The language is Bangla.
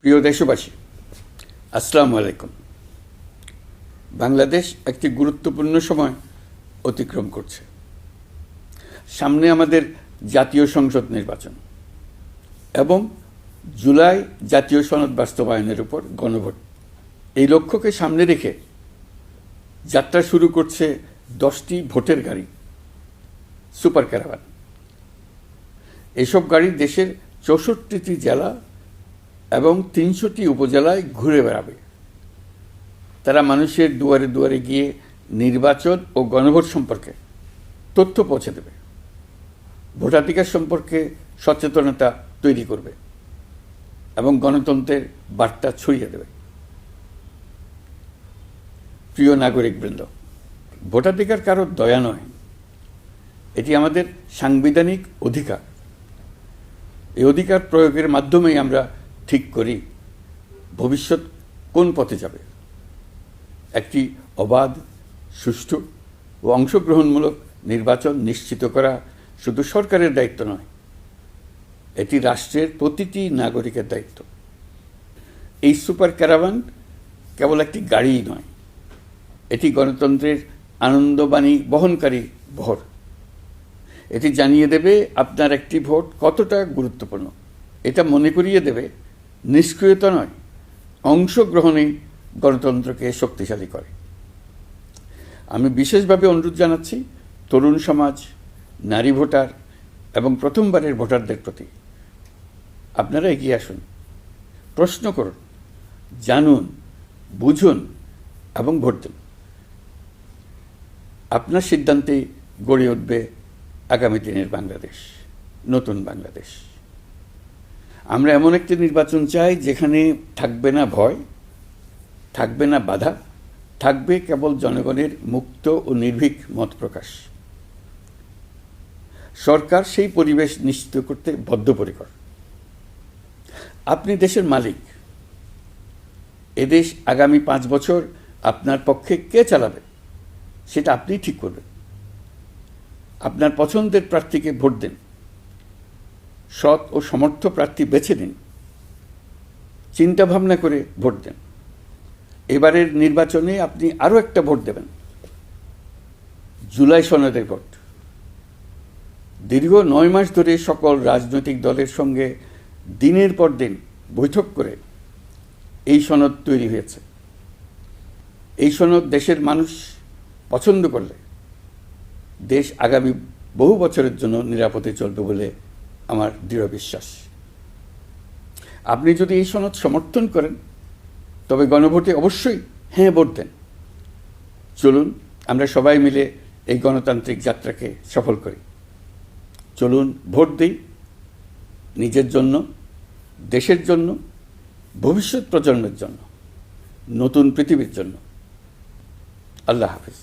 প্রিয় দেশবাসী, আসসালামু আলাইকুম। বাংলাদেশ একটি গুরুত্বপূর্ণ সময় অতিক্রম করছে। সামনে আমাদের জাতীয় সংসদ নির্বাচন এবং জুলাই জাতীয় সনদ বাস্তবায়নের উপর গণভোট। এই লক্ষ্যকে সামনে রেখে যাত্রা শুরু করছে 10টি ভোটের গাড়ি, সুপার ক্যারাভান। এসব গাড়ি দেশের 64টি জেলা এবং 300টি উপজেলায় ঘুরে বেড়াবে। তারা মানুষের দুয়ারে দুয়ারে গিয়ে নির্বাচন ও গণভোট সম্পর্কে তথ্য পৌঁছে দেবে, ভোটাধিকার সম্পর্কে সচেতনতা তৈরি করবে এবং গণতন্ত্রের বার্তা ছড়িয়ে দেবে। প্রিয় নাগরিকবৃন্দ, ভোটাধিকার কারো দয়া নয়, এটি আমাদের সাংবিধানিক অধিকার। এই অধিকার প্রয়োগের মাধ্যমেই আমরা ঠিক করি ভবিষ্যৎ কোন পথে যাবে। একটি অবাধ, সুষ্ঠু ও অংশগ্রহণমূলক নির্বাচন নিশ্চিত করা শুধু সরকারের দায়িত্ব নয়, এটি রাষ্ট্রের প্রতিটি নাগরিকের দায়িত্ব। এই সুপার ক্যারাভান কেবল একটি গাড়িই নয়, এটি গণতন্ত্রের আনন্দবাণী বহনকারী বহর। এটি জানিয়ে দেবে আপনার একটি ভোট কতটা গুরুত্বপূর্ণ। এটা মনে করিয়ে দেবে নিষ্ক্রিয়তা নয়, অংশগ্রহণেই গণতন্ত্রকে শক্তিশালী করে। আমি বিশেষভাবে অনুরোধ জানাচ্ছি তরুণ সমাজ, নারী ভোটার এবং প্রথমবারের ভোটারদের প্রতি, আপনারা এগিয়ে আসুন, প্রশ্ন করুন, জানুন, বুঝুন এবং ভোট দিন। আপনার সিদ্ধান্তে গড়ে উঠবে আগামী দিনের বাংলাদেশ, নতুন বাংলাদেশ। আমরা এমন একটি নির্বাচন চাই যেখানে থাকবে না ভয়, থাকবে না বাধা, থাকবে কেবল জনগণের মুক্ত ও নির্ভীক মত প্রকাশ। সরকার সেই পরিবেশ নিশ্চিত করতে বদ্ধপরিকর। আপনি দেশের মালিক। এদেশ আগামী 5 বছর আপনার পক্ষে কে চালাবে সেটা আপনিই ঠিক করবেন। আপনার পছন্দের প্রার্থীকে ভোট দিন, সৎ ও সমর্থ প্রার্থী বেছে নিন, চিন্তা ভাবনা করে ভোট দেন। এবারের নির্বাচনে আপনি আরও একটা ভোট দেবেন, জুলাই সনদের ভোট। দীর্ঘ 9 মাস ধরে সকল রাজনৈতিক দলের সঙ্গে দিনের পর দিন বৈঠক করে এই সনদ তৈরি হয়েছে। এই সনদ দেশের মানুষ পছন্দ করলে দেশ আগামী বহু বছরের জন্য নিরাপদে চলবে বলে আমার দৃঢ় বিশ্বাস। আপনি যদি এই সনদ সমর্থন করেন তবে গণভোটে অবশ্যই হ্যাঁ ভোট দেন। চলুন আমরা সবাই মিলে এই গণতান্ত্রিক যাত্রাকে সফল করি। চলুন ভোট দিই, নিজের জন্য, দেশের জন্য, ভবিষ্যৎ প্রজন্মের জন্য, নতুন পৃথিবীর জন্য। আল্লাহ হাফেজ।